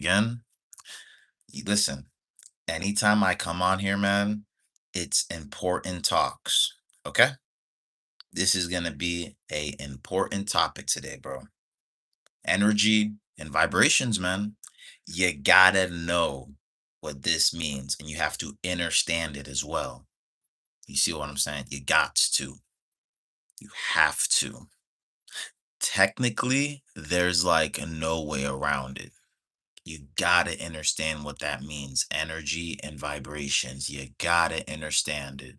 Again, listen, anytime I come on here, man, it's important talks. Okay? This is gonna be a important topic today, bro. Energy and vibrations, man. You gotta know what this means, and you have to understand it as well. You see what I'm saying? You got to. You have to. Technically, there's like no way around it. You gotta understand what that means. Energy and vibrations. You gotta understand it.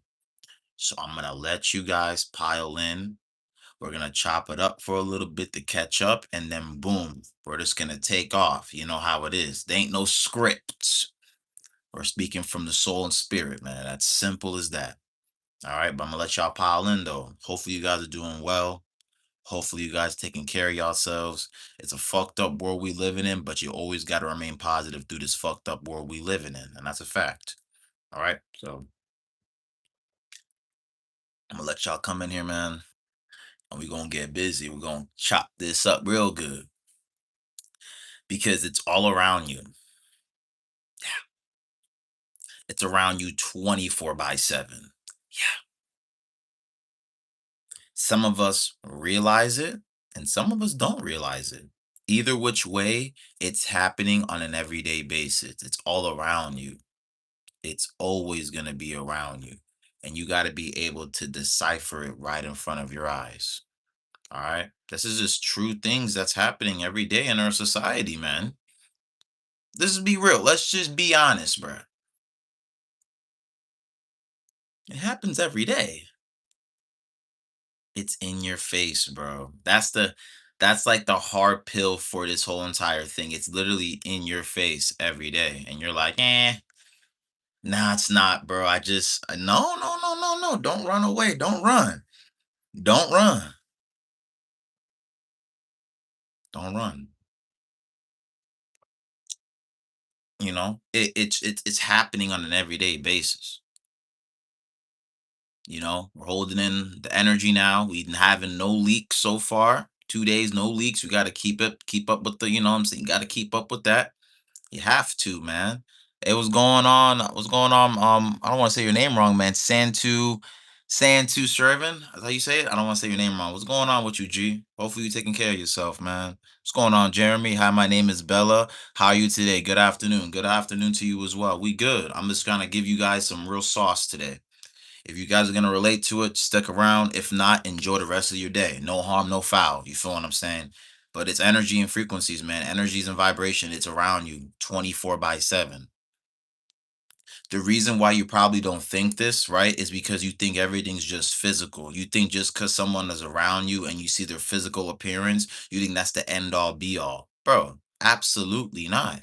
So I'm gonna let you guys pile in. We're gonna chop it up for a little bit to catch up, and then boom, we're just gonna take off. You know how it is. There ain't no scripts. We're speaking from the soul and spirit, man. That's simple as that. All right, but I'm gonna let y'all pile in though. Hopefully you guys are doing well. Hopefully you guys taking care of yourselves. It's a fucked up world we living in, but you always got to remain positive through this fucked up world we living in, and that's a fact. All right, so I'm gonna let y'all come in here, man, and we gonna get busy. We're gonna chop this up real good because it's all around you. It's around you 24 by 7. Yeah. Some of us realize it, and some of us don't realize it. Either which way, it's happening on an everyday basis. It's all around you. It's always going to be around you. And you got to be able to decipher it right in front of your eyes. All right. This is just true things that's happening every day in our society, man. This is be real. Let's just be honest, bro. It happens every day. It's in your face, bro. That's like the hard pill for this whole entire thing. It's literally in your face every day. And you're like, nah, it's not, bro. No, no, no, no, no. Don't run away. Don't run. Don't run. Don't run. It's happening on an everyday basis. We're holding in the energy now. We having no leaks so far. 2 days, no leaks. We got to keep up with the, what I'm saying. Got to keep up with that. You have to, man. It was going on. What's going on? I don't want to say your name wrong, man. Santu Shervin. That's how you say it. I don't want to say your name wrong. What's going on with you, G? Hopefully you're taking care of yourself, man. What's going on, Jeremy? Hi, my name is Bella. How are you today? Good afternoon. Good afternoon to you as well. We good. I'm just gonna give you guys some real sauce today. If you guys are gonna relate to it, stick around. If not, enjoy the rest of your day. No harm, no foul. You feel what I'm saying? But it's energy and frequencies, man. Energies and vibration. It's around you 24 by 7. The reason why you probably don't think this, right, is because you think everything's just physical. You think just because someone is around you and you see their physical appearance, you think that's the end all be all. Bro, absolutely not.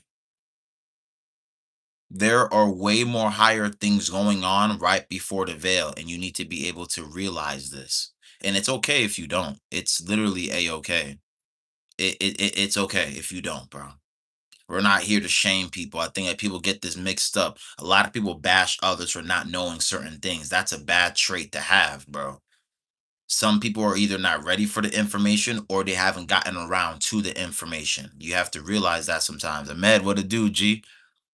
There are way more higher things going on right before the veil, and you need to be able to realize this. And it's okay if you don't. It's literally a-okay. It's okay if you don't, bro. We're not here to shame people. I think that people get this mixed up. A lot of people bash others for not knowing certain things. That's a bad trait to have, bro. Some people are either not ready for the information or they haven't gotten around to the information. You have to realize that sometimes. Ahmed, what it do, G?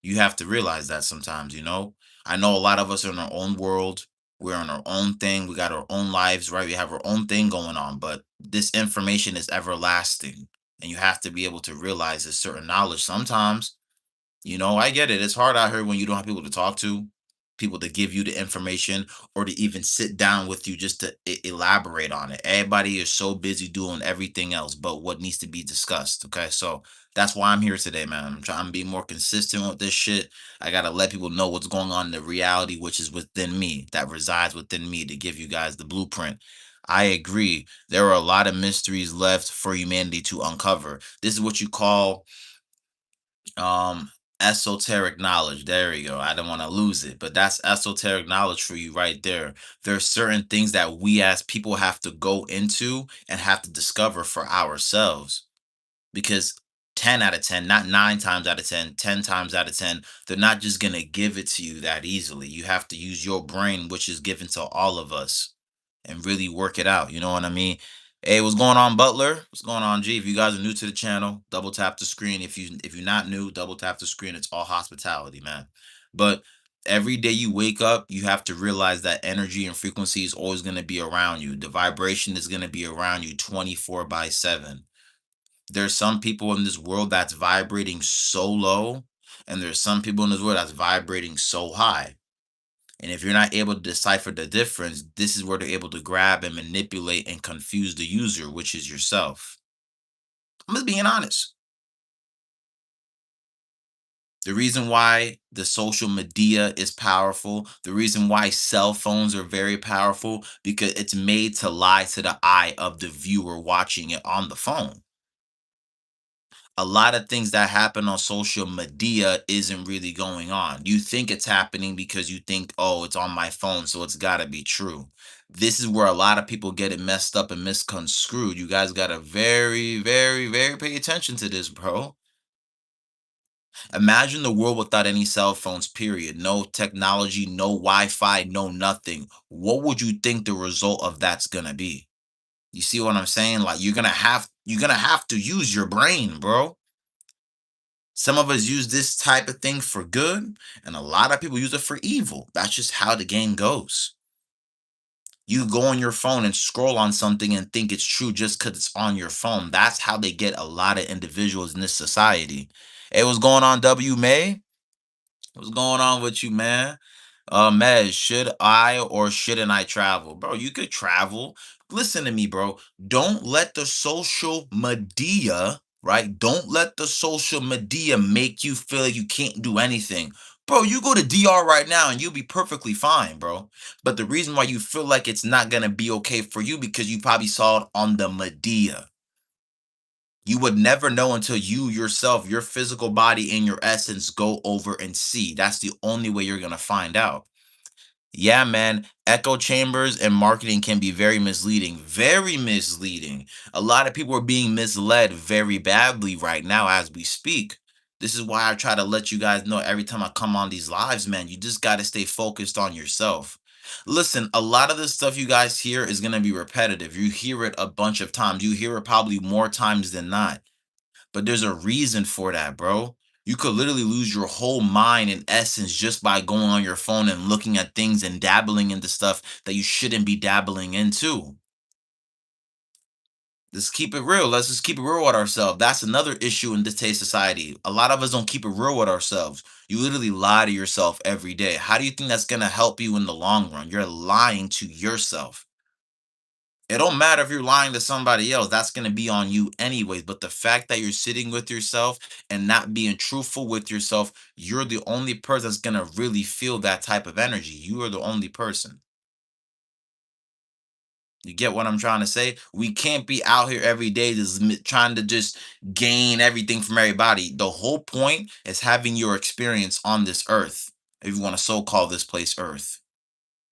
You have to realize that sometimes. I know a lot of us are in our own world. We're on our own thing. We got our own lives, right? We have our own thing going on, but this information is everlasting. And you have to be able to realize this certain knowledge sometimes. I get it. It's hard out here when you don't have people to talk to, people to give you the information, or to even sit down with you just to elaborate on it. Everybody is so busy doing everything else but what needs to be discussed. Okay. So that's why I'm here today, man. I'm trying to be more consistent with this shit. I got to let people know what's going on in the reality, which is within me, that resides within me to give you guys the blueprint. I agree. There are a lot of mysteries left for humanity to uncover. This is what you call esoteric knowledge. There you go. I don't want to lose it, but that's esoteric knowledge for you right there. There's certain things that we as people have to go into and have to discover for ourselves, because 10 out of 10, not 9 times out of 10, 10 times out of 10, they're not just going to give it to you that easily. You have to use your brain, which is given to all of us, and really work it out. You know what I mean? Hey, what's going on, Butler? What's going on, G? If you guys are new to the channel, double tap the screen. If you're not new, double tap the screen. It's all hospitality, man. But every day you wake up, you have to realize that energy and frequency is always going to be around you. The vibration is going to be around you 24 by 7. There's some people in this world that's vibrating so low, and there's some people in this world that's vibrating so high. And if you're not able to decipher the difference, this is where they're able to grab and manipulate and confuse the user, which is yourself. I'm just being honest. The reason why the social media is powerful, the reason why cell phones are very powerful, because it's made to lie to the eye of the viewer watching it on the phone. A lot of things that happen on social media isn't really going on. You think it's happening because you think, oh, it's on my phone, so it's got to be true. This is where a lot of people get it messed up and misconstrued. You guys got to very, very, very pay attention to this, bro. Imagine the world without any cell phones, period. No technology, no Wi Fi, no nothing. What would you think the result of that's going to be? You see what I'm saying? Like you're gonna have to use your brain, bro. Some of us use this type of thing for good, and a lot of people use it for evil. That's just how the game goes. You go on your phone and scroll on something and think it's true just because it's on your phone. That's how they get a lot of individuals in this society. Hey, what's going on, W May? What's going on with you, man? Mez, should I or shouldn't I travel? Bro, you could travel. Listen to me, bro. Don't let the social media, right? Don't let the social media make you feel like you can't do anything. Bro, you go to DR right now and you'll be perfectly fine, bro. But the reason why you feel like it's not gonna be okay for you because you probably saw it on the media. You would never know until you yourself, your physical body and your essence go over and see. That's the only way you're gonna find out. Yeah, man. Echo chambers and marketing can be very misleading. Very misleading. A lot of people are being misled very badly right now as we speak. This is why I try to let you guys know every time I come on these lives, man. You just got to stay focused on yourself. Listen, a lot of the stuff you guys hear is going to be repetitive. You hear it a bunch of times. You hear it probably more times than not. But there's a reason for that, bro. You could literally lose your whole mind in essence just by going on your phone and looking at things and dabbling into stuff that you shouldn't be dabbling into. Let's keep it real. Let's just keep it real with ourselves. That's another issue in this today's society. A lot of us don't keep it real with ourselves. You literally lie to yourself every day. How do you think that's going to help you in the long run? You're lying to yourself. It don't matter if you're lying to somebody else, that's gonna be on you anyways. But the fact that you're sitting with yourself and not being truthful with yourself, you're the only person that's gonna really feel that type of energy. You are the only person. You get what I'm trying to say? We can't be out here every day just trying to just gain everything from everybody. The whole point is having your experience on this earth, if you want to so call this place earth.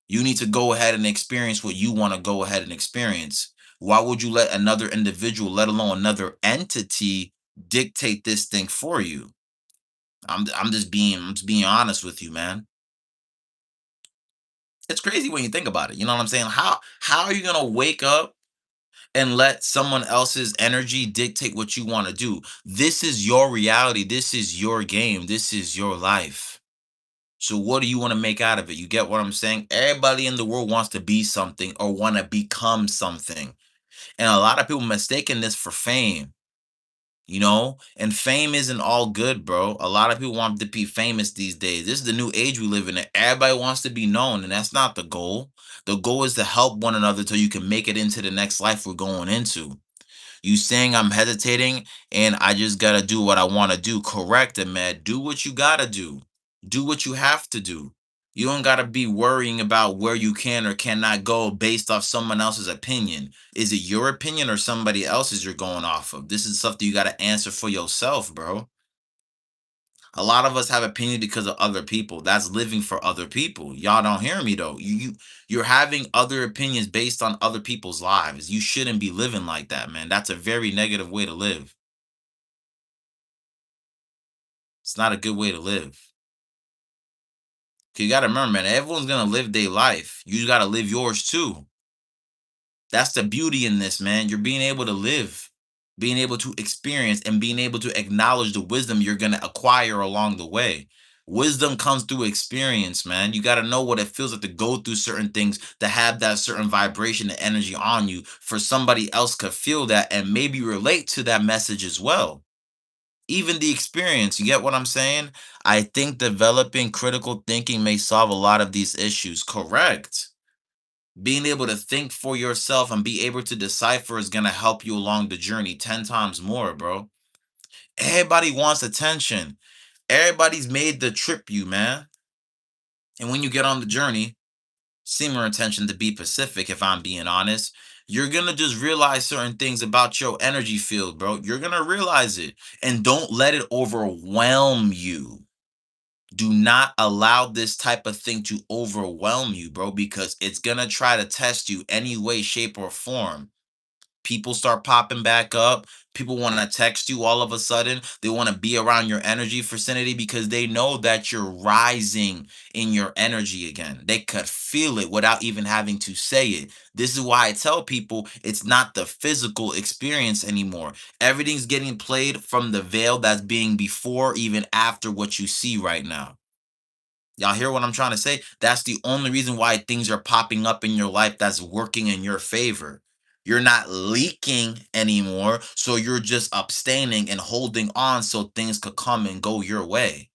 You need to go ahead and experience what you want to go ahead and experience. Why would you let another individual, let alone another entity, dictate this thing for you? I'm just being honest with you, man. It's crazy when you think about it. You know what I'm saying? How are you gonna wake up and let someone else's energy dictate what you want to do? This is your reality. This is your game. This is your life. So what do you want to make out of it? You get what I'm saying? Everybody in the world wants to be something or want to become something. And a lot of people mistaking this for fame, you know? And fame isn't all good, bro. A lot of people want to be famous these days. This is the new age we live in. Everybody wants to be known, and that's not the goal. The goal is to help one another so you can make it into the next life we're going into. You saying I'm hesitating and I just gotta do what I want to do. Correct it, man. Do what you gotta do. Do what you have to do. You don't gotta be worrying about where you can or cannot go based off someone else's opinion. Is it your opinion or somebody else's you're going off of? This is stuff that you gotta answer for yourself, bro. A lot of us have opinion because of other people. That's living for other people. Y'all don't hear me though. You're having other opinions based on other people's lives. You shouldn't be living like that, man. That's a very negative way to live. It's not a good way to live. 'Cause you gotta remember, man, everyone's gonna live their life. You gotta live yours too. That's the beauty in this, man. You're being able to live, being able to experience, and being able to acknowledge the wisdom you're going to acquire along the way. Wisdom comes through experience, man. You got to know what it feels like to go through certain things, to have that certain vibration and energy on you for somebody else could feel that and maybe relate to that message as well. Even the experience, you get what I'm saying? I think developing critical thinking may solve a lot of these issues. Correct. Being able to think for yourself and be able to decipher is going to help you along the journey 10 times more, bro. Everybody wants attention. Everybody's made the trip you, man. And when you get on the journey, similar intention to be Pacific, if I'm being honest, you're gonna just realize certain things about your energy field, bro. You're gonna realize it. And don't let it overwhelm you. Do not allow this type of thing to overwhelm you, bro, because it's gonna try to test you any way, shape, or form. People start popping back up. People want to text you all of a sudden. They want to be around your energy vicinity because they know that you're rising in your energy again. They could feel it without even having to say it. This is why I tell people it's not the physical experience anymore. Everything's getting played from the veil that's being before, even after what you see right now. Y'all hear what I'm trying to say? That's the only reason why things are popping up in your life that's working in your favor. You're not leaking anymore, so you're just abstaining and holding on so things could come and go your way.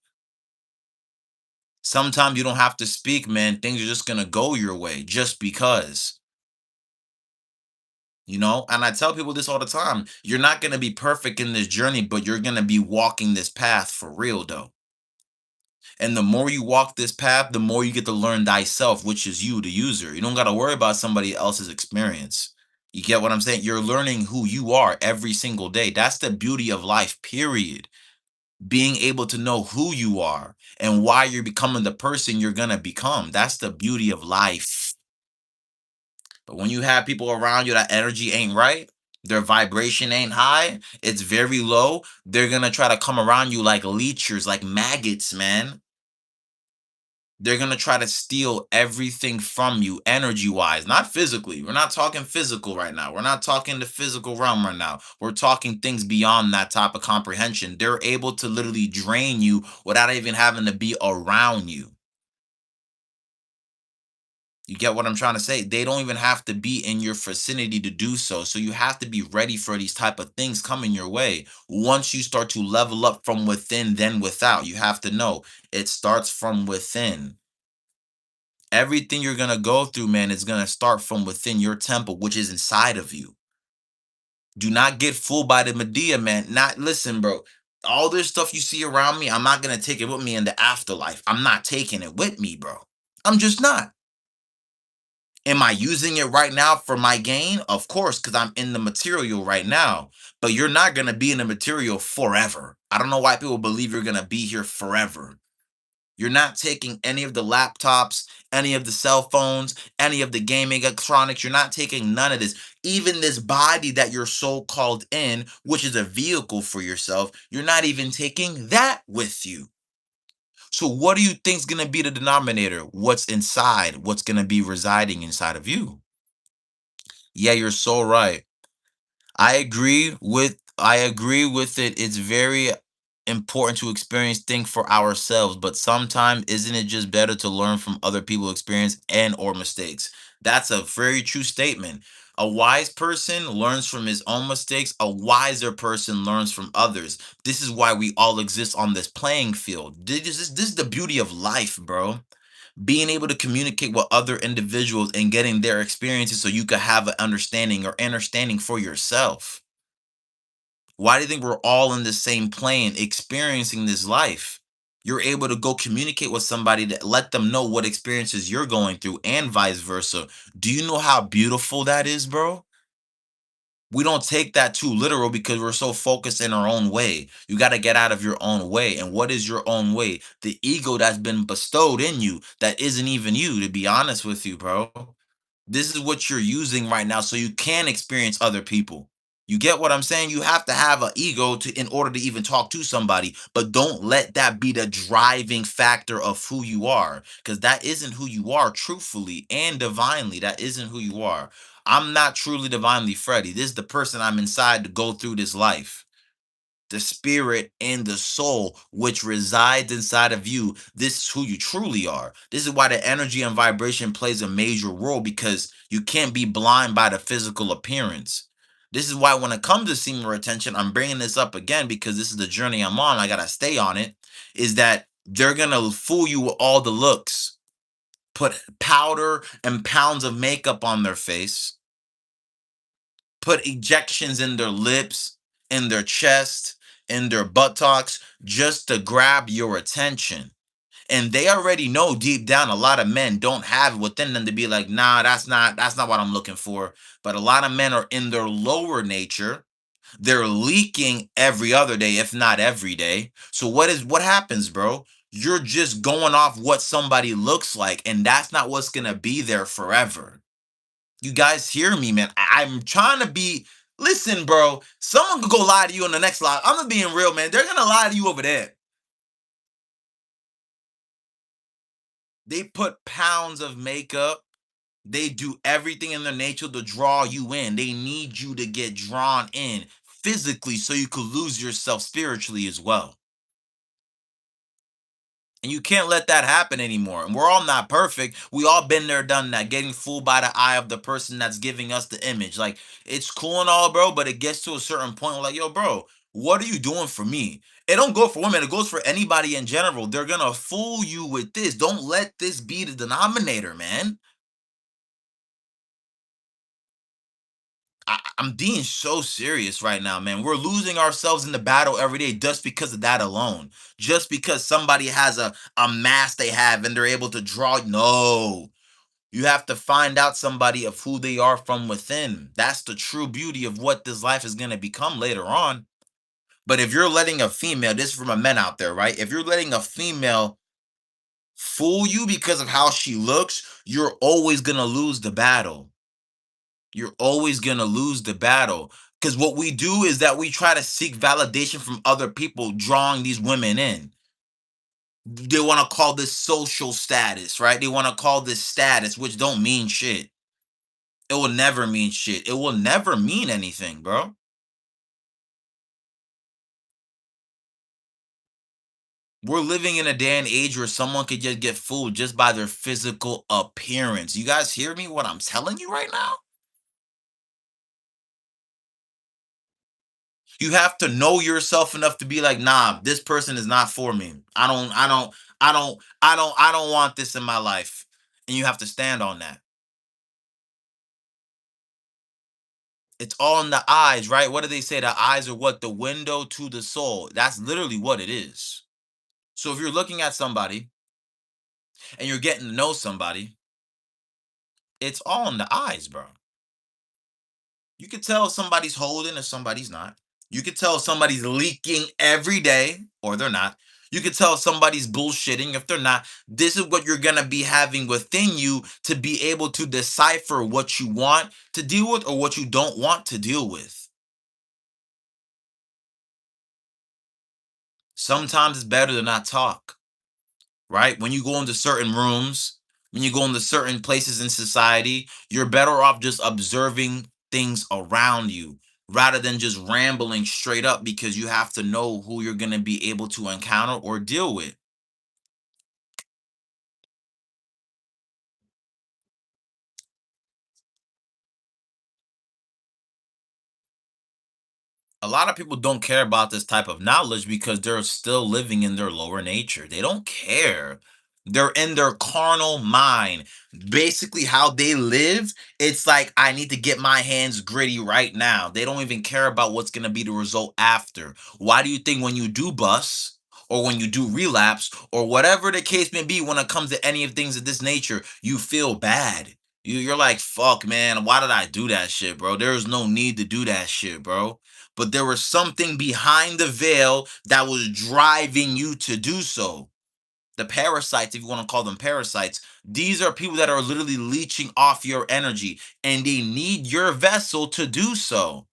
Sometimes you don't have to speak, man. Things are just gonna go your way just because, you know? And I tell people this all the time. You're not gonna be perfect in this journey, but you're gonna be walking this path for real though. And the more you walk this path, the more you get to learn thyself, which is you, the user. You don't got to worry about somebody else's experience. You get what I'm saying? You're learning who you are every single day. That's the beauty of life, period. Being able to know who you are and why you're becoming the person you're going to become. That's the beauty of life. But when you have people around you that energy ain't right, their vibration ain't high, it's very low, they're going to try to come around you like leechers, like maggots, man. They're gonna try to steal everything from you energy wise, not physically. We're not talking physical right now. We're not talking the physical realm right now. We're talking things beyond that type of comprehension. They're able to literally drain you without even having to be around you. You get what I'm trying to say? They don't even have to be in your vicinity to do so. So you have to be ready for these type of things coming your way. Once you start to level up from within, then without, you have to know it starts from within. Everything you're gonna go through, man, is gonna start from within your temple, which is inside of you. Do not get fooled by the media, man. Not listen, bro. All this stuff you see around me, I'm not gonna take it with me in the afterlife. I'm not taking it with me, bro. I'm just not. Am I using it right now for my gain? Of course, because I'm in the material right now. But you're not gonna be in the material forever. I don't know why people believe you're gonna be here forever. You're not taking any of the laptops, any of the cell phones, any of the gaming electronics. You're not taking none of this. Even this body that you're so called in, which is a vehicle for yourself, you're not even taking that with you. So, what do you think's going to be the denominator? What's inside? What's going to be residing inside of you? Yeah, you're so right. I agree with it. It's very important to experience things for ourselves, but sometimes isn't it just better to learn from other people's experience and or mistakes? That's a very true statement. A wise person learns from his own mistakes. A wiser person learns from others. This is why we all exist on this playing field. This is the beauty of life, bro. Being able to communicate with other individuals and getting their experiences so you could have an understanding or understanding for yourself. Why do you think we're all in the same plane experiencing this life? You're able to go communicate with somebody to let them know what experiences you're going through and vice versa. Do you know how beautiful that is, bro? We don't take that too literal because we're so focused in our own way. You got to get out of your own way. And what is your own way? The ego that's been bestowed in you that isn't even you, to be honest with you, bro. This is what you're using right now so you can experience other people. You get what I'm saying? You have to have an ego to in order to even talk to somebody, but don't let that be the driving factor of who you are because that isn't who you are truthfully and divinely. That isn't who you are. I'm not truly divinely Freddy. This is the person I'm inside to go through this life. The spirit and the soul which resides inside of you. This is who you truly are. This is why the energy and vibration plays a major role, because you can't be blind by the physical appearance. This is why when it comes to senior attention, I'm bringing this up again because this is the journey I'm on. I got to stay on it. Is that they're going to fool you with all the looks, put powder and pounds of makeup on their face, put ejections in their lips, in their chest, in their buttocks, just to grab your attention. And they already know deep down a lot of men don't have it within them to be like, nah, that's not what I'm looking for. But a lot of men are in their lower nature. They're leaking every other day, if not every day. So what happens, bro? You're just going off what somebody looks like, and that's not what's gonna be there forever. You guys hear me, man? I'm trying to be. Listen, bro. Someone could go lie to you in the next live. I'm not being real, man. They're gonna lie to you over there. They put pounds of makeup. They do everything in their nature to draw you in. They need you to get drawn in physically so you could lose yourself spiritually as well. And you can't let that happen anymore. And we're all not perfect. We all been there, done that, getting fooled by the eye of the person that's giving us the image. Like, it's cool and all, bro, but it gets to a certain point where, like, yo, bro, what are you doing for me? It don't go for women, it goes for anybody in general. They're gonna fool you with this. Don't let this be the denominator, man. I'm being so serious right now, man. We're losing ourselves in the battle every day just because of that alone. Just because somebody has a mask they have and they're able to draw. No, you have to find out somebody of who they are from within. That's the true beauty of what this life is going to become later on. But if you're letting a female, this is from a men out there, right? If you're letting a female fool you because of how she looks, you're always going to lose the battle. You're always going to lose the battle. Because what we do is that we try to seek validation from other people, drawing these women in. They want to call this social status, right? They want to call this status, which don't mean shit. It will never mean shit. It will never mean anything, bro. We're living in a day and age where someone could just get fooled just by their physical appearance. You guys hear me what I'm telling you right now? You have to know yourself enough to be like, nah, this person is not for me. I don't want this in my life. And you have to stand on that. It's all in the eyes, right? What do they say? The eyes are what? The window to the soul. That's literally what it is. So if you're looking at somebody and you're getting to know somebody, it's all in the eyes, bro. You could tell somebody's holding if somebody's not. You could tell somebody's leaking every day or they're not. You could tell somebody's bullshitting if they're not. This is what you're going to be having within you to be able to decipher what you want to deal with or what you don't want to deal with. Sometimes it's better to not talk. Right? When you go into certain rooms, when you go into certain places in society, you're better off just observing things around you rather than just rambling straight up because you have to know who you're going to be able to encounter or deal with. A lot of people don't care about this type of knowledge because they're still living in their lower nature. They don't care. They're in their carnal mind. Basically, how they live, it's like, I need to get my hands gritty right now. They don't even care about what's going to be the result after. Why do you think when you do bust or when you do relapse or whatever the case may be when it comes to any of things of this nature, you feel bad? You're like, fuck, man, why did I do that shit, bro? There's no need to do that shit, bro, but there was something behind the veil that was driving you to do so. The parasites, if you want to call them parasites, these are people that are literally leeching off your energy and they need your vessel to do so.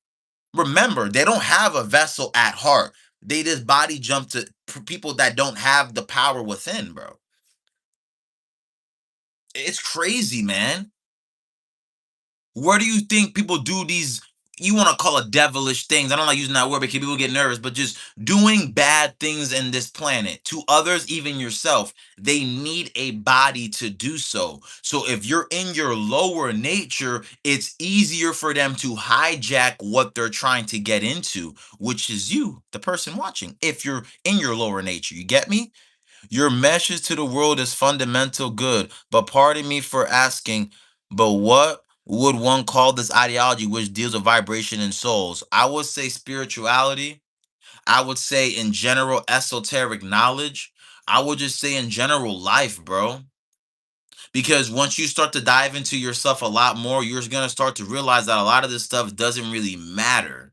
Remember, they don't have a vessel at heart. They just body jump to people that don't have the power within, bro. It's crazy, man. Where do you think people do these, you want to call it devilish things? I don't like using that word because people get nervous, but just doing bad things in this planet to others, even yourself. They need a body to do so. So if you're in your lower nature, it's easier for them to hijack what they're trying to get into, which is you, the person watching. If you're in your lower nature, you get me? Your message to the world is fundamental good, but pardon me for asking, but what would one call this ideology which deals with vibration and souls? I would say spirituality. I would say in general esoteric knowledge. I would just say in general life, bro. Because once you start to dive into yourself a lot more, you're going to start to realize that a lot of this stuff doesn't really matter.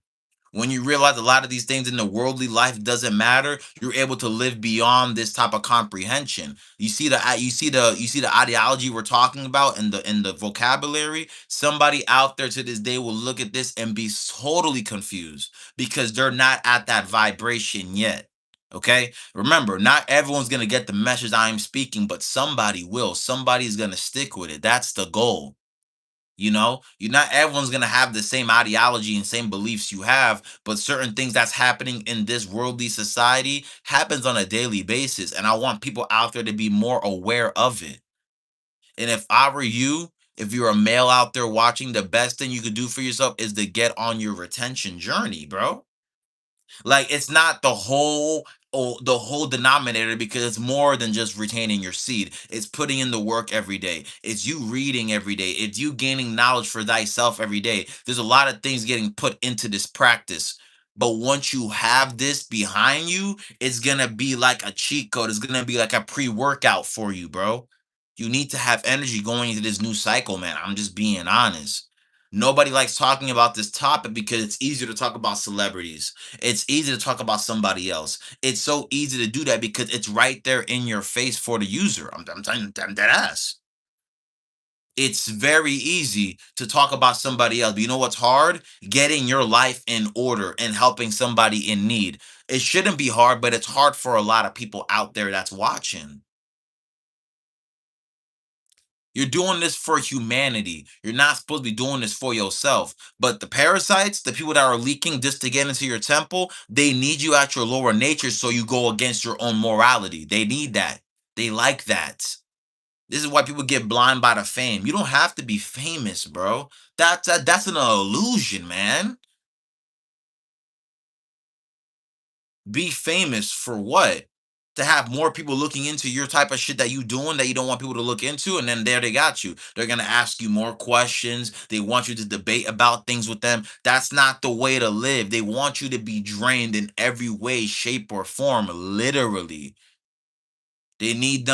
When you realize a lot of these things in the worldly life doesn't matter, you're able to live beyond this type of comprehension. You see the ideology we're talking about in the vocabulary. Somebody out there to this day will look at this and be totally confused because they're not at that vibration yet. Okay? Remember, not everyone's going to get the message I'm speaking, but somebody will. Somebody's going to stick with it. That's the goal. You're not everyone's gonna have the same ideology and same beliefs you have, but certain things that's happening in this worldly society happens on a daily basis. And I want people out there to be more aware of it. And if I were you, if you're a male out there watching, the best thing you could do for yourself is to get on your retention journey, bro. Like it's not the whole denominator because it's more than just retaining your seed. It's putting in the work every day. It's you reading every day. It's you gaining knowledge for thyself every day. There's a lot of things getting put into this practice. But once you have this behind you, it's gonna be like a cheat code. It's gonna be like a pre-workout for you, bro. You need to have energy going into this new cycle, man. I'm just being honest. Nobody likes talking about this topic because it's easier to talk about celebrities. It's easy to talk about somebody else. It's so easy to do that because it's right there in your face for the user. I'm telling you, I'm dead ass. It's very easy to talk about somebody else. But you know what's hard? Getting your life in order and helping somebody in need. It shouldn't be hard, but it's hard for a lot of people out there that's watching. You're doing this for humanity. You're not supposed to be doing this for yourself. But the parasites, the people that are leaking just to get into your temple, they need you at your lower nature so you go against your own morality. They need that. They like that. This is why people get blind by the fame. You don't have to be famous, bro. That's an illusion, man. Be famous for what? To have more people looking into your type of shit that you doing that you don't want people to look into, and then there they got you. They're gonna ask you more questions. They want you to debate about things with them. That's not the way to live. They want you to be drained in every way, shape, or form, literally. They need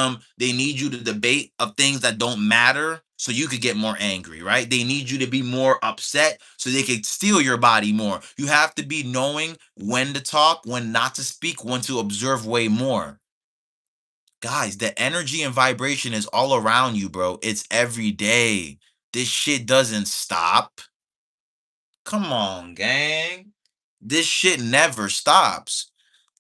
you to debate of things that don't matter so you could get more angry, right? They need you to be more upset so they could steal your body more. You have to be knowing when to talk, when not to speak, when to observe way more. Guys, the energy and vibration is all around you, bro. It's every day. This shit doesn't stop. Come on, gang. This shit never stops.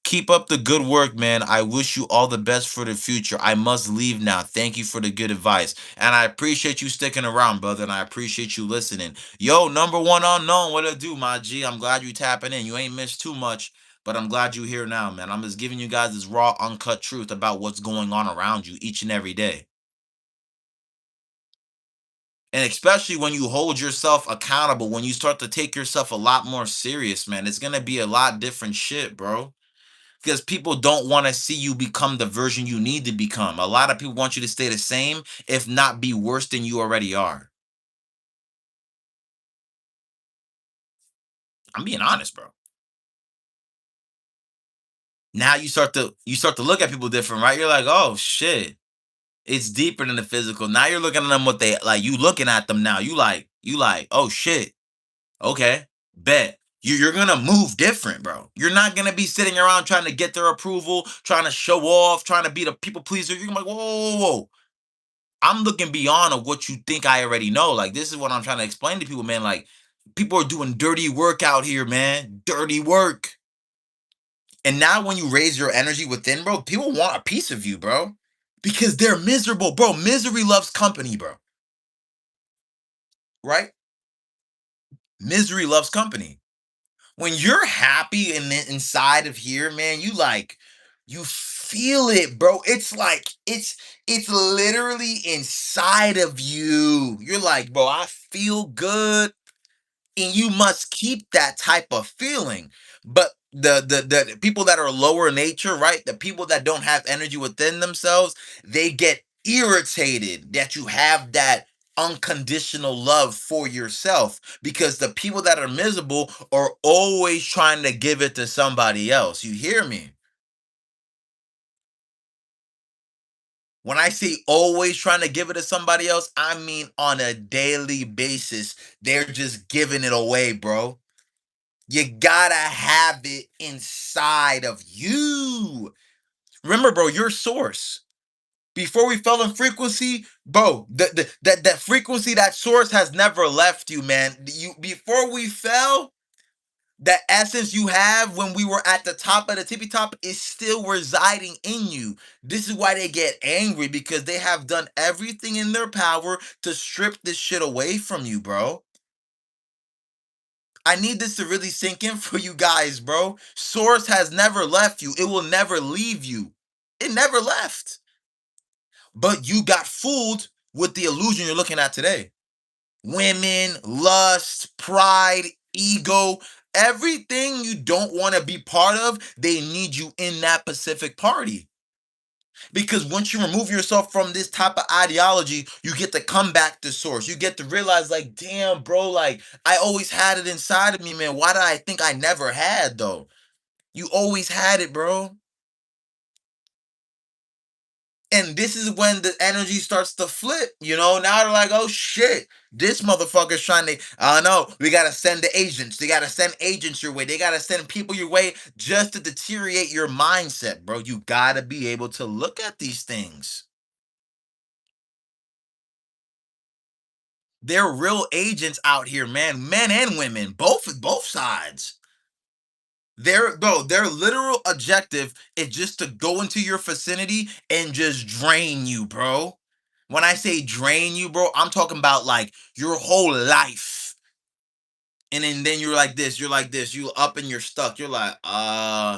Keep up the good work, man. I wish you all the best for the future. I must leave now. Thank you for the good advice. And I appreciate you sticking around, brother. And I appreciate you listening. Yo, number one unknown. What it do, my G? I'm glad you tapping in. You ain't missed too much, but I'm glad you here now, man. I'm just giving you guys this raw, uncut truth about what's going on around you each and every day. And especially when you hold yourself accountable, when you start to take yourself a lot more serious, man, it's gonna be a lot different shit, bro. Because people don't want to see you become the version you need to become. A lot of people want you to stay the same, if not be worse than you already are. I'm being honest, bro. Now you start to look at people different, right? You're like, oh shit, it's deeper than the physical. Now you're looking at them what they like. You looking at them now. You like, oh shit, okay, bet. You're gonna move different, bro. You're not gonna be sitting around trying to get their approval, trying to show off, trying to be the people pleaser. You're like, whoa, whoa, whoa, whoa. I'm looking beyond of what you think I already know. Like this is what I'm trying to explain to people, man. Like people are doing dirty work out here, man. Dirty work. And now when you raise your energy within, bro, people want a piece of you, bro. Because they're miserable, bro. Misery loves company, bro. Right? Misery loves company. When you're happy inside of here, man, you feel it, bro. It's like it's literally inside of you. You're like, bro, I feel good, and you must keep that type of feeling. But the people that are lower nature, right? The people that don't have energy within themselves, they get irritated that you have that unconditional love for yourself, because the people that are miserable are always trying to give it to somebody else. You hear me? When I say always trying to give it to somebody else, I mean on a daily basis. They're just giving it away, bro. You gotta have it inside of you. Remember, bro, your source. Before we fell in frequency, bro, that frequency, that source has never left you, man. You before we fell, the essence you have when we were at the top of the tippy top is still residing in you. This is why they get angry, because they have done everything in their power to strip this shit away from you, bro. I need this to really sink in for you guys, bro. Source has never left you. It will never leave you. It never left. But you got fooled with the illusion you're looking at today. Women, lust, pride, ego, everything you don't want to be part of, they need you in that Pacific party. Because once you remove yourself from this type of ideology, you get to come back to source. You get to realize, like, damn, bro, like, I always had it inside of me, man. Why did I think I never had, though? You always had it, bro. And this is when the energy starts to flip. Now they're like, oh shit, this motherfucker's trying to, I don't know, we gotta send the agents. They gotta send agents your way. They gotta send people your way just to deteriorate your mindset, bro. You gotta be able to look at these things. They're real agents out here, man. Men and women, both sides. Their literal objective is just to go into your vicinity and just drain you, bro. When I say drain you, bro, I'm talking about like your whole life. And then you're like this, you up and you're stuck. You're like, uh,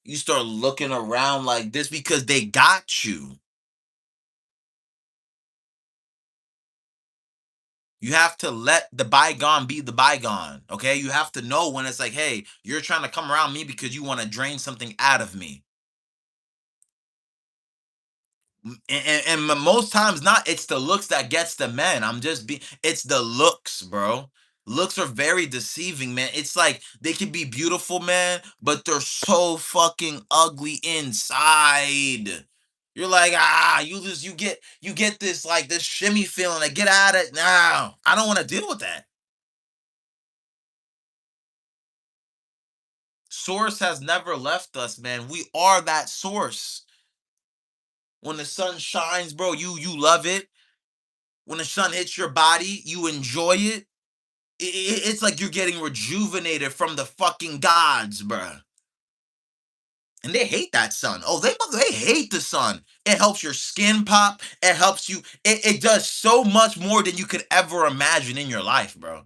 you start looking around like this because they got you. You have to let the bygone be the bygone. Okay. You have to know when it's like, hey, you're trying to come around me because you want to drain something out of me. And most times not, it's the looks that gets the men. It's the looks, bro. Looks are very deceiving, man. It's like they can be beautiful, man, but they're so fucking ugly inside. You're like, you get this like this shimmy feeling, like, get out of it now. I don't want to deal with that. Source has never left us, man. We are that source. When the sun shines, bro, you love it. When the sun hits your body, you enjoy it. It's like you're getting rejuvenated from the fucking gods, bruh. And they hate that sun. Oh, they hate the sun. It helps your skin pop. It helps you. It does so much more than you could ever imagine in your life, bro.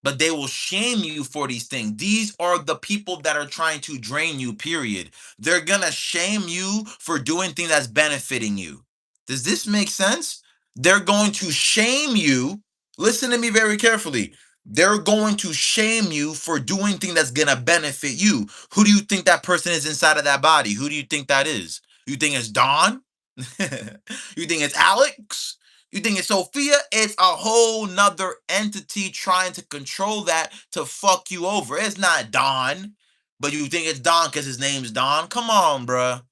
But they will shame you for these things. These are the people that are trying to drain you, period. They're gonna shame you for doing things that's benefiting you. Does this make sense? They're going to shame you. Listen to me very carefully. They're going to shame you for doing things that's gonna benefit you. Who do you think that person is inside of that body? Who do you think that is? You think it's Don? You think it's Alex? You think it's Sophia? It's a whole nother entity trying to control that to fuck you over. It's not Don, but you think it's Don because his name's Don? Come on, bruh.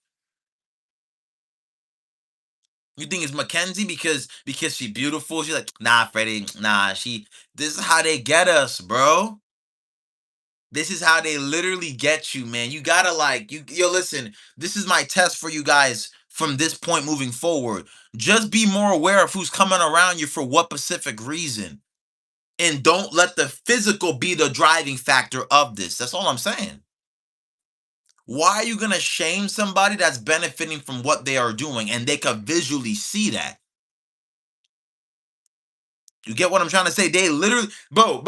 You think it's Mackenzie because she beautiful? She's like, nah, Freddie, nah. This is how they get us, bro. This is how they literally get you, man. You gotta like yo. Listen, this is my test for you guys from this point moving forward. Just be more aware of who's coming around you for what specific reason, and don't let the physical be the driving factor of this. That's all I'm saying. Why are you gonna shame somebody that's benefiting from what they are doing and they can visually see that? You get what I'm trying to say? They literally, bro.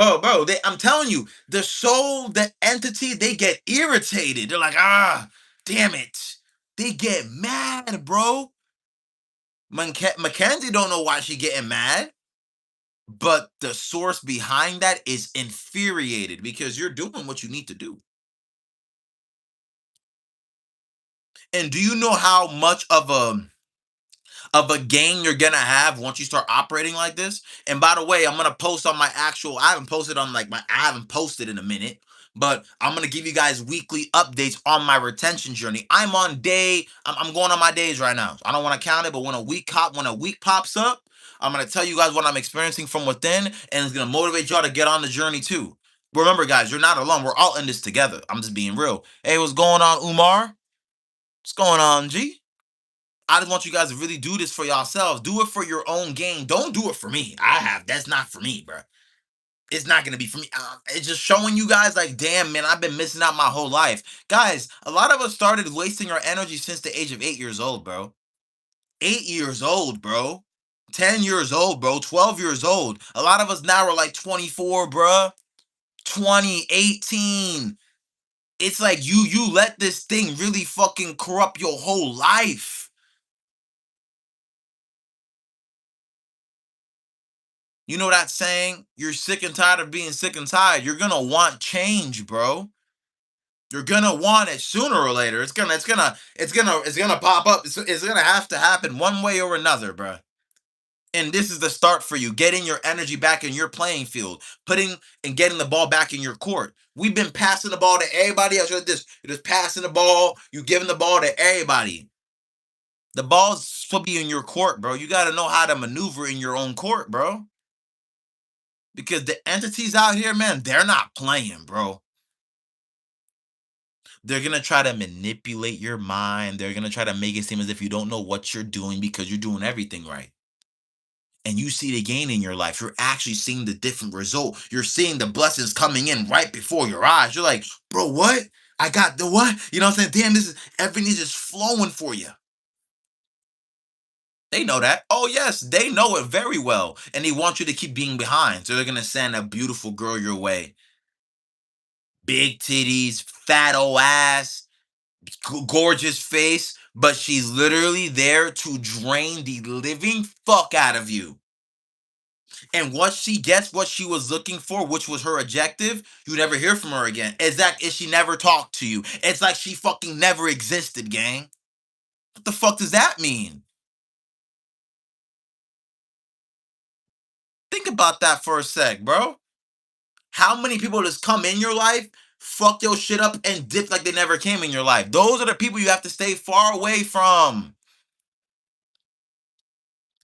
I'm telling you, the soul, the entity, they get irritated. They're like, ah, damn it. They get mad, bro. Mackenzie don't know why she getting mad, but the source behind that is infuriated because you're doing what you need to do. And do you know how much of a gain you're gonna have once you start operating like this? And by the way, I'm gonna post on my actual. I haven't posted on like my. I haven't posted in a minute, but I'm gonna give you guys weekly updates on my retention journey. I'm on day. I'm going on my days right now. I don't want to count it, but when a week pops up, I'm gonna tell you guys what I'm experiencing from within, and it's gonna motivate y'all to get on the journey too. Remember, guys, you're not alone. We're all in this together. I'm just being real. Hey, what's going on, Umar? What's going on, G? I just want you guys to really do this for yourselves. Do it for your own gain. Don't do it for me. That's not for me, bro. It's not gonna be for me. It's just showing you guys, like, damn, man, I've been missing out my whole life, guys. A lot of us started wasting our energy since the age of 8 years old, bro. 8 years old, bro. 10 years old, bro. 12 years old. A lot of us now are like 24, bro. 2018. It's like you let this thing really fucking corrupt your whole life. You know that saying? You're sick and tired of being sick and tired. You're gonna want change, bro. You're gonna want it sooner or later. It's gonna pop up. It's gonna have to happen one way or another, bro. And this is the start for you, getting your energy back in your playing field, putting and getting the ball back in your court. We've been passing the ball to everybody else. You're just passing the ball. You giving the ball to everybody. The ball's supposed to be in your court, bro. You got to know how to maneuver in your own court, bro. Because the entities out here, man, they're not playing, bro. They're gonna try to manipulate your mind. They're gonna try to make it seem as if you don't know what you're doing because you're doing everything right. And you see the gain in your life. You're actually seeing the different result. You're seeing the blessings coming in right before your eyes. You're like, bro, what? I got the what? You know what I'm saying? Damn, this is everything is just flowing for you. They know that. Oh, yes, they know it very well. And they want you to keep being behind. So they're gonna send a beautiful girl your way. Big titties, fat old ass, gorgeous face, but she's literally there to drain the living fuck out of you. And once she gets what she was looking for, which was her objective, you never hear from her again. Is she never talked to you? It's like she fucking never existed, gang. What the fuck does that mean? Think about that for a sec, bro. How many people just come in your life, fuck your shit up, and dip like they never came in your life? Those are the people you have to stay far away from.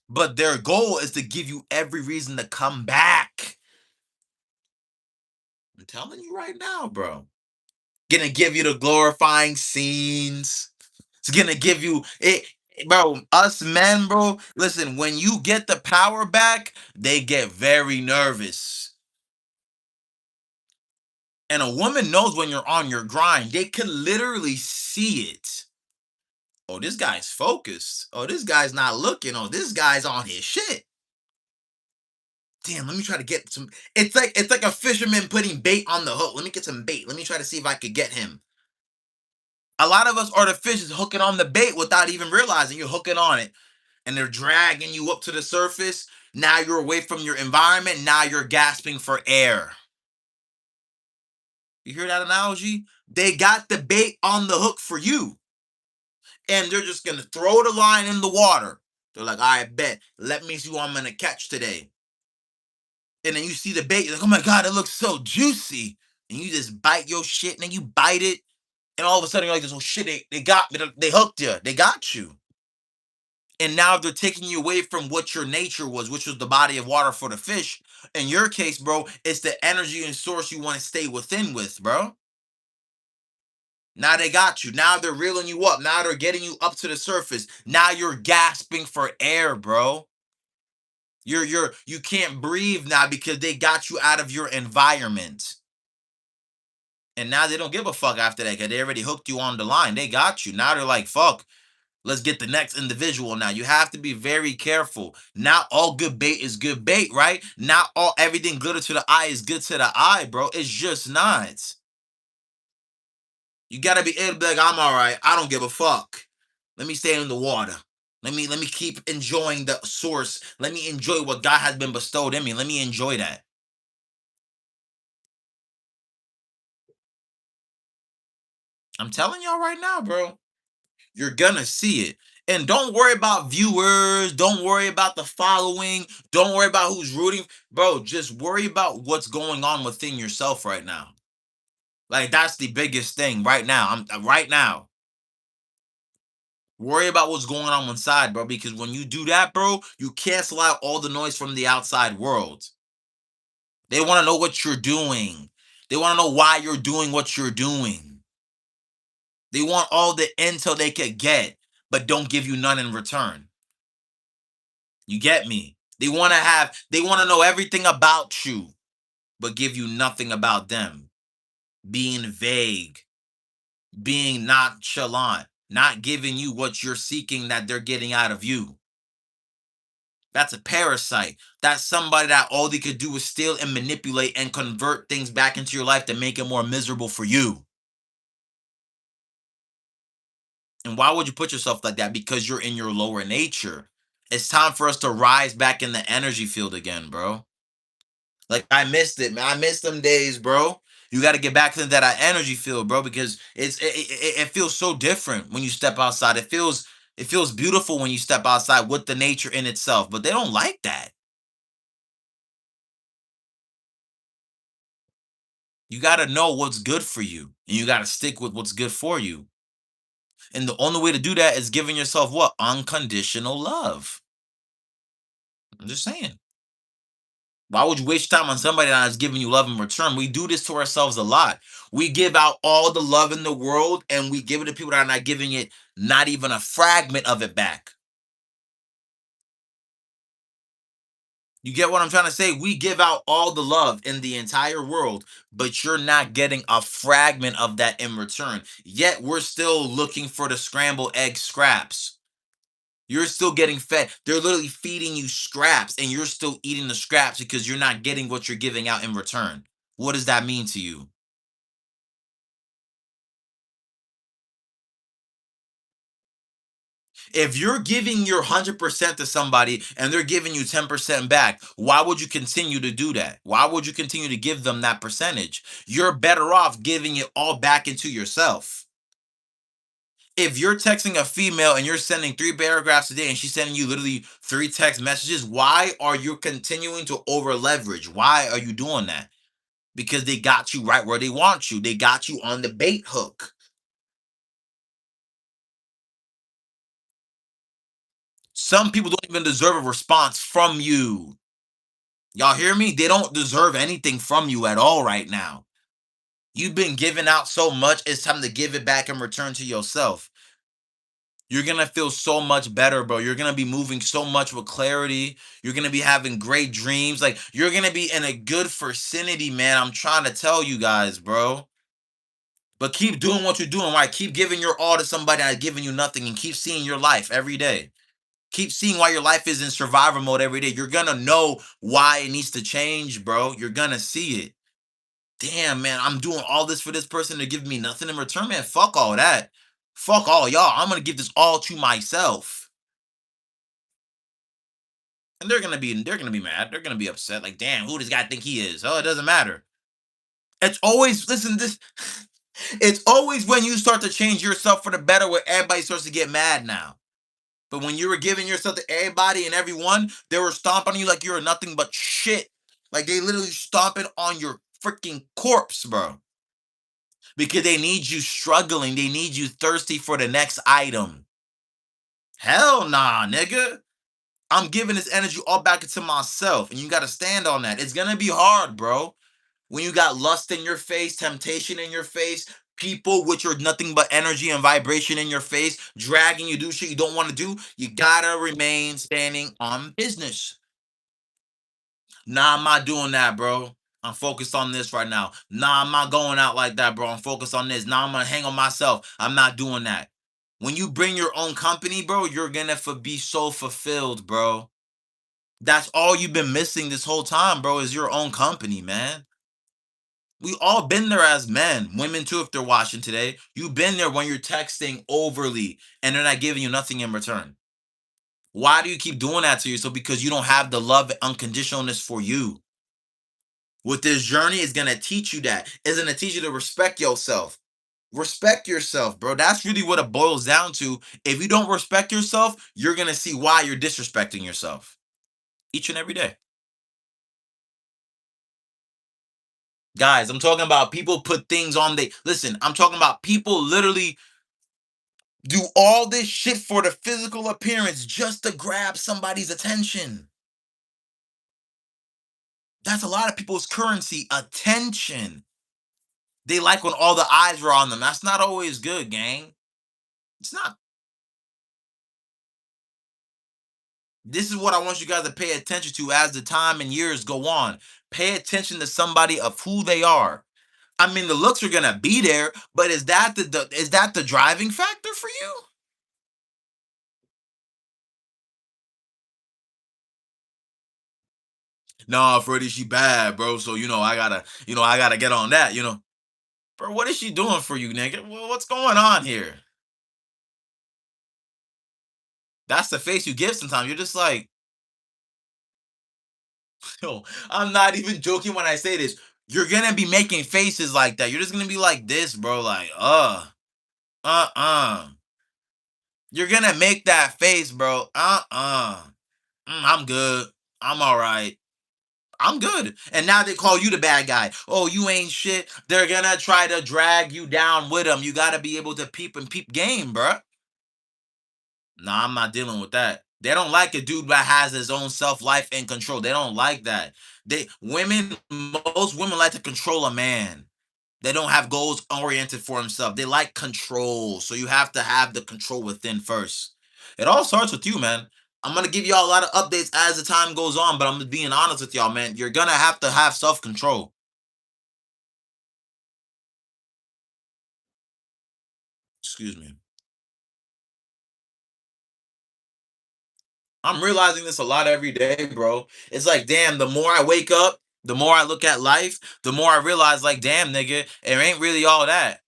But their goal is to give you every reason to come back. I'm telling you right now, bro. Gonna give you the glorifying scenes. It's gonna give you it, bro. Us men, bro. Listen, when you get the power back, they get very nervous. And a woman knows when you're on your grind. They can literally see it. Oh, this guy's focused. Oh, this guy's not looking. Oh, this guy's on his shit. Damn, let me try to get some. It's like a fisherman putting bait on the hook. Let me get some bait. Let me try to see if I could get him. A lot of us are the fish is hooking on the bait without even realizing you're hooking on it. And they're dragging you up to the surface. Now you're away from your environment. Now you're gasping for air. You hear that analogy? They got the bait on the hook for you. And they're just gonna throw the line in the water. They're like, I bet. Let me see what I'm gonna catch today. And then you see the bait, you're like, oh my god, it looks so juicy. And you just bite your shit, and then you bite it, and all of a sudden you're like, oh shit, they got me, they hooked you, they got you. And now they're taking you away from what your nature was, which was the body of water for the fish. In your case, bro, it's the energy and source you want to stay within with, bro. Now they got you. Now they're reeling you up. Now they're getting you up to the surface. Now you're gasping for air, bro. You can't breathe now because they got you out of your environment. And now they don't give a fuck after that because they already hooked you on the line. They got you. Now they're like, fuck. Let's get the next individual now. You have to be very careful. Not all good bait is good bait, right? Not all everything glitter to the eye is good to the eye, bro. It's just not. You gotta be able to be like, I'm all right. I don't give a fuck. Let me stay in the water. Let me keep enjoying the source. Let me enjoy what God has been bestowed in me. Let me enjoy that. I'm telling y'all right now, bro. You're gonna see it. And don't worry about viewers. Don't worry about the following. Don't worry about who's rooting. Bro, just worry about what's going on within yourself right now. Like that's the biggest thing right now. Right now. Worry about what's going on inside, bro. Because when you do that, bro, you cancel out all the noise from the outside world. They want to know what you're doing. They want to know why you're doing what you're doing. They want all the intel they could get, but don't give you none in return. You get me? They want to know everything about you, but give you nothing about them. Being vague, being nonchalant, not giving you what you're seeking that they're getting out of you. That's a parasite. That's somebody that all they could do is steal and manipulate and convert things back into your life to make it more miserable for you. And why would you put yourself like that? Because you're in your lower nature. It's time for us to rise back in the energy field again, bro. Like I missed it, man. I missed them days, bro. You got to get back into that energy field, bro, because it feels so different when you step outside. It feels beautiful when you step outside with the nature in itself, but they don't like that. You got to know what's good for you, and you got to stick with what's good for you. And the only way to do that is giving yourself what? Unconditional love. I'm just saying. Why would you waste time on somebody that is giving you love in return? We do this to ourselves a lot. We give out all the love in the world and we give it to people that are not giving it not even a fragment of it back. You get what I'm trying to say? We give out all the love in the entire world, but you're not getting a fragment of that in return. Yet we're still looking for the scrambled egg scraps. You're still getting fed. They're literally feeding you scraps, and you're still eating the scraps because you're not getting what you're giving out in return. What does that mean to you? If you're giving your 100% to somebody and they're giving you 10% back, why would you continue to do that? Why would you continue to give them that percentage? You're better off giving it all back into yourself. If you're texting a female and you're sending 3 paragraphs a day and she's sending you literally 3 text messages, why are you continuing to over leverage? Why are you doing that? Because they got you right where they want you. They got you on the bait hook. Some people don't even deserve a response from you. Y'all hear me? They don't deserve anything from you at all right now. You've been giving out so much, it's time to give it back and return to yourself. You're gonna feel so much better, bro. You're gonna be moving so much with clarity. You're gonna be having great dreams. Like, you're gonna be in a good vicinity, man. I'm trying to tell you guys, bro. But keep doing what you're doing, right? Keep giving your all to somebody that's giving you nothing and keep seeing your life every day. Keep seeing why your life is in survivor mode every day. You're gonna know why it needs to change, bro. You're gonna see it. Damn, man, I'm doing all this for this person to give me nothing in return, man. Fuck all that. Fuck all y'all. I'm gonna give this all to myself. And they're gonna be mad. They're gonna be upset. Like, damn, who does guy think he is? Oh, it doesn't matter. It's always listen, this it's always when you start to change yourself for the better where everybody starts to get mad now. But when you were giving yourself to everybody and everyone, they were stomping on you like you're nothing but shit. Like they literally stomping on your freaking corpse, bro. Because they need you struggling. They need you thirsty for the next item. Hell nah, nigga. I'm giving this energy all back into myself, and you got to stand on that. It's gonna be hard, bro. When you got lust in your face, temptation in your face, people with your nothing but energy and vibration in your face, dragging you do shit you don't want to do, you gotta remain standing on business. Nah, I'm not doing that, bro. I'm focused on this right now. Nah, I'm not going out like that, bro. I'm focused on this. Nah, I'm gonna hang on myself. I'm not doing that. When you bring your own company, bro, you're gonna be so fulfilled, bro. That's all you've been missing this whole time, bro, is your own company, man. We all been there as men, women too, if they're watching today. You've been there when you're texting overly and they're not giving you nothing in return. Why do you keep doing that to yourself? Because you don't have the love and unconditionalness for you. What this journey is gonna teach you that is gonna teach you to respect yourself. Respect yourself, bro. That's really what it boils down to. If you don't respect yourself, you're gonna see why you're disrespecting yourself each and every day. Guys, I'm talking about people put things on they listen, I'm talking about people literally do all this shit for the physical appearance just to grab somebody's attention. That's a lot of people's currency, attention. They like when all the eyes are on them. That's not always good, gang. It's not. This is what I want you guys to pay attention to as the time and years go on. Pay attention to somebody of who they are. I mean, the looks are gonna be there, but is that is that the driving factor for you? Nah, Freddie, she bad, bro. So I gotta get on that. Bro, what is she doing for you, nigga? What's going on here? That's the face you give sometimes. You're just like, yo, I'm not even joking when I say this. You're gonna be making faces like that. You're just gonna be like this, bro. Like, uh. You're gonna make that face, bro. I'm good. I'm all right. I'm good. And now they call you the bad guy. Oh, you ain't shit. They're gonna try to drag you down with them. You gotta be able to peep and peep game, bruh. Nah, I'm not dealing with that. They don't like a dude that has his own self life and control. They don't like that. Most women like to control a man. They don't have goals oriented for himself. They like control. So you have to have the control within first. It all starts with you, man. I'm gonna give y'all a lot of updates as the time goes on, but I'm just being honest with y'all, man. You're gonna have to have self control. Excuse me. I'm realizing this a lot every day, bro. It's like, damn, the more I wake up, the more I look at life, the more I realize, like, damn, nigga, it ain't really all that.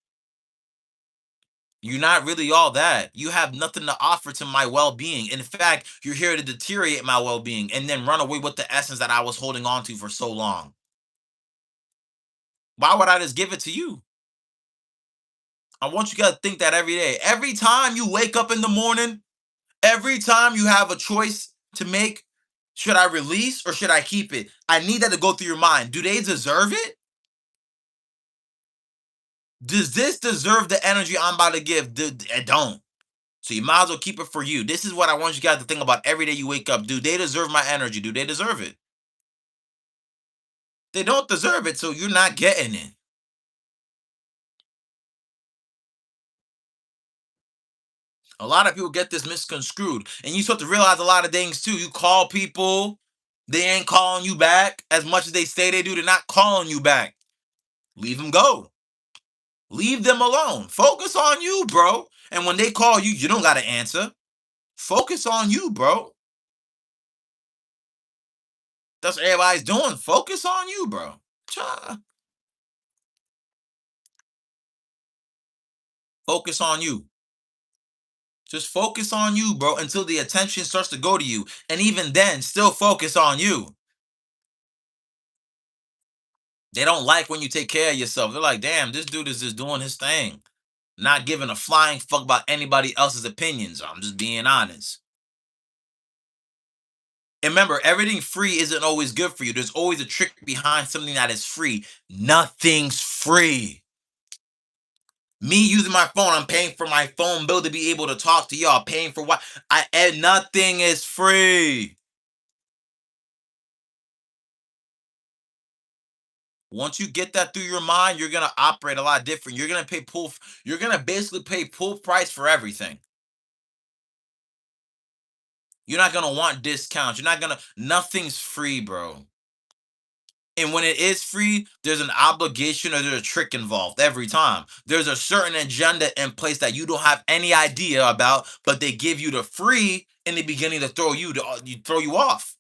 You're not really all that. You have nothing to offer to my well being. In fact, you're here to deteriorate my well being and then run away with the essence that I was holding on to for so long. Why would I just give it to you? I want you guys to think that every day. Every time you wake up in the morning, every time you have a choice to make, should I release or should I keep it? I need that to go through your mind. Do they deserve it? Does this deserve the energy I'm about to give? It don't. So you might as well keep it for you. This is what I want you guys to think about every day you wake up. Do they deserve my energy? Do they deserve it? They don't deserve it, so you're not getting it. A lot of people get this misconstrued. And you start to realize a lot of things too. You call people, they ain't calling you back as much as they say they do. They're not calling you back. Leave them go. Leave them alone. Focus on you, bro. And when they call you, you don't got to answer. Focus on you, bro. That's what everybody's doing. Focus on you, bro. Cha. Focus on you. Just focus on you, bro, until the attention starts to go to you. And even then, still focus on you. They don't like when you take care of yourself. They're like, damn, this dude is just doing his thing, not giving a flying fuck about anybody else's opinions. I'm just being honest. And remember, everything free isn't always good for you. There's always a trick behind something that is free. Nothing's free. Me using my phone, I'm paying for my phone bill to be able to talk to y'all. Paying for what? And nothing is free. Once you get that through your mind, you're gonna operate a lot different. You're gonna basically pay full price for everything. You're not gonna want discounts. You're not gonna nothing's free, bro. And when it is free, there's an obligation or there's a trick involved every time. There's a certain agenda in place that you don't have any idea about, but they give you the free in the beginning to throw you off.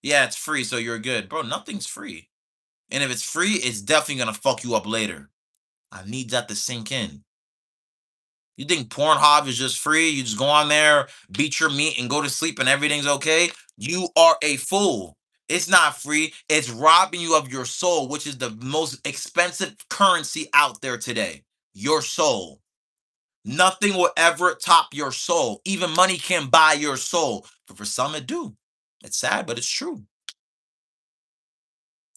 Yeah, it's free, so you're good. Bro, nothing's free. And if it's free, it's definitely gonna fuck you up later. I need that to sink in. You think Pornhub is just free? You just go on there, beat your meat, and go to sleep, and everything's okay? You are a fool. It's not free. It's robbing you of your soul, which is the most expensive currency out there today. Your soul. Nothing will ever top your soul. Even money can buy your soul. But for some, it do. It's sad, but it's true.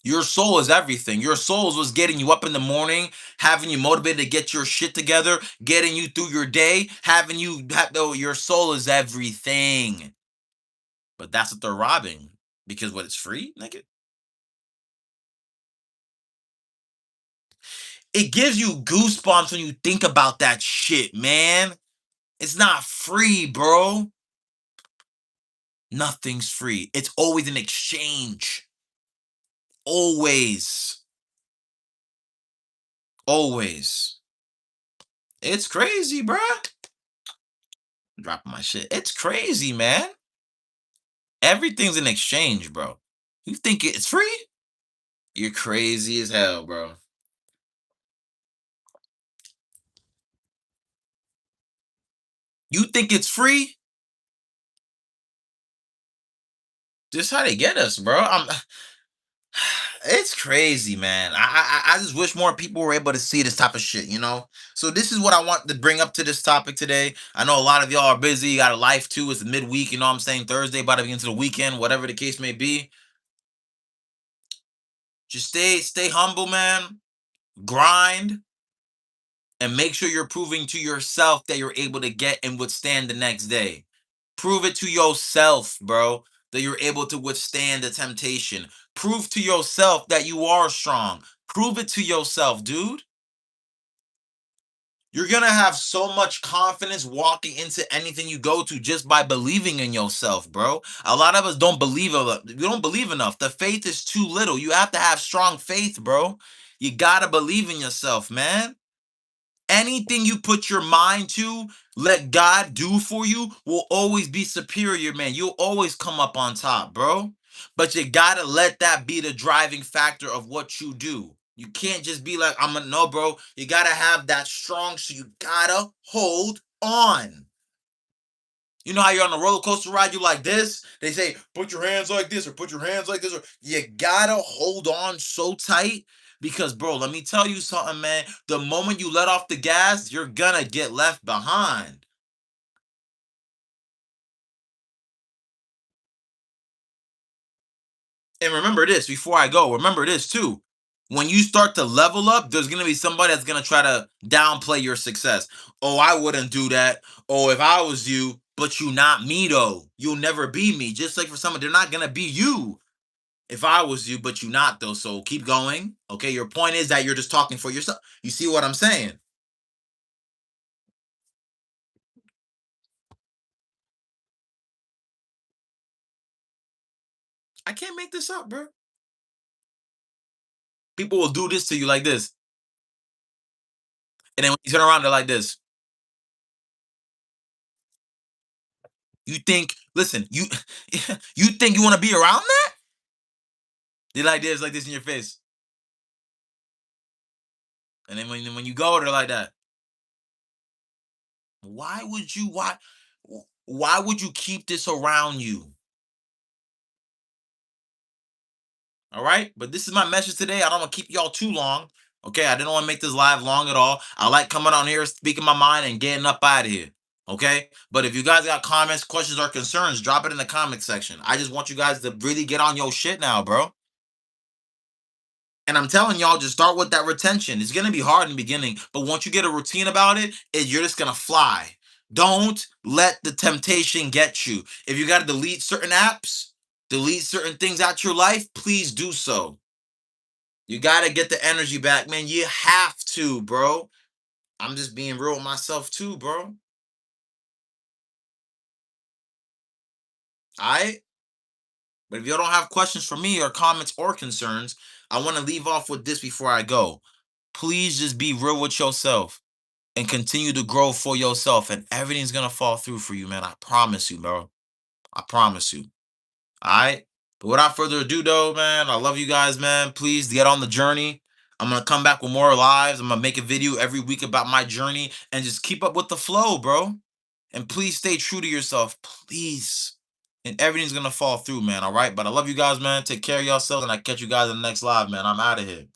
Your soul is everything. Your soul is what's getting you up in the morning, having you motivated to get your shit together, getting you through your day, having you though your soul is everything. But that's what they're robbing. Because what it's free, nigga. It gives you goosebumps when you think about that shit, man. It's not free, bro. Nothing's free. It's always an exchange. Always. Always. It's crazy, bruh. Dropping my shit. It's crazy, man. Everything's an exchange, bro. You think it's free? You're crazy as hell, bro. You think it's free? This how they get us, bro. It's crazy, man. I just wish more people were able to see this type of shit, you know? So this is what I want to bring up to this topic today. I know a lot of y'all are busy, you got a life too. It's midweek, you know what I'm saying? Thursday, about to be into the weekend, whatever the case may be. Just stay humble, man. Grind and make sure you're proving to yourself that you're able to get and withstand the next day. Prove it to yourself, bro, that you're able to withstand the temptation. Prove to yourself that you are strong. Prove it to yourself, dude. You're gonna have so much confidence walking into anything you go to just by believing in yourself, bro. A lot of us don't believe enough. We don't believe enough. The faith is too little. You have to have strong faith, bro. You gotta believe in yourself, man. Anything you put your mind to, let God do for you, will always be superior, man. You'll always come up on top, bro. But you gotta let that be the driving factor of what you do. You can't just be like, I'm a no, bro. You gotta have that strong, so you gotta hold on. You know how you're on a roller coaster ride, you like this? They say, put your hands like this or put your hands like this, or you gotta hold on so tight because, bro, let me tell you something, man. The moment you let off the gas, you're gonna get left behind. And remember this before I go, remember this too. When you start to level up, there's gonna be somebody that's gonna try to downplay your success. Oh, I wouldn't do that. Oh, if I was you, but you not me though. You'll never be me. Just like for someone, they're not gonna be you. If I was you, but you not though. So keep going. Okay, your point is that you're just talking for yourself. You see what I'm saying? I can't make this up, bro. People will do this to you like this, and then when you turn around, they're like this. You think? Listen, you you think you want to be around that? They like this in your face, and then when you go, they're like that. Why would you? Why would you keep this around you? All right. But this is my message today. I don't want to keep y'all too long. Okay. I didn't want to make this live long at all. I like coming on here, speaking my mind, and getting up out of here. Okay. But if you guys got comments, questions, or concerns, drop it in the comment section. I just want you guys to really get on your shit now, bro. And I'm telling y'all, just start with that retention. It's gonna be hard in the beginning, but once you get a routine about it, you're just gonna fly. Don't let the temptation get you. If you gotta delete certain apps, delete certain things out your life, please do so. You gotta get the energy back, man. You have to, bro. I'm just being real with myself too, bro. Alright? But if you don't have questions for me or comments or concerns, I want to leave off with this before I go. Please just be real with yourself and continue to grow for yourself, and everything's gonna fall through for you, man. I promise you, bro. I promise you. All right. But without further ado, though, man, I love you guys, man. Please get on the journey. I'm gonna come back with more lives. I'm gonna make a video every week about my journey and just keep up with the flow, bro. And please stay true to yourself, please. And everything's gonna fall through, man. All right. But I love you guys, man. Take care of yourselves, and I catch you guys in the next live, man. I'm out of here.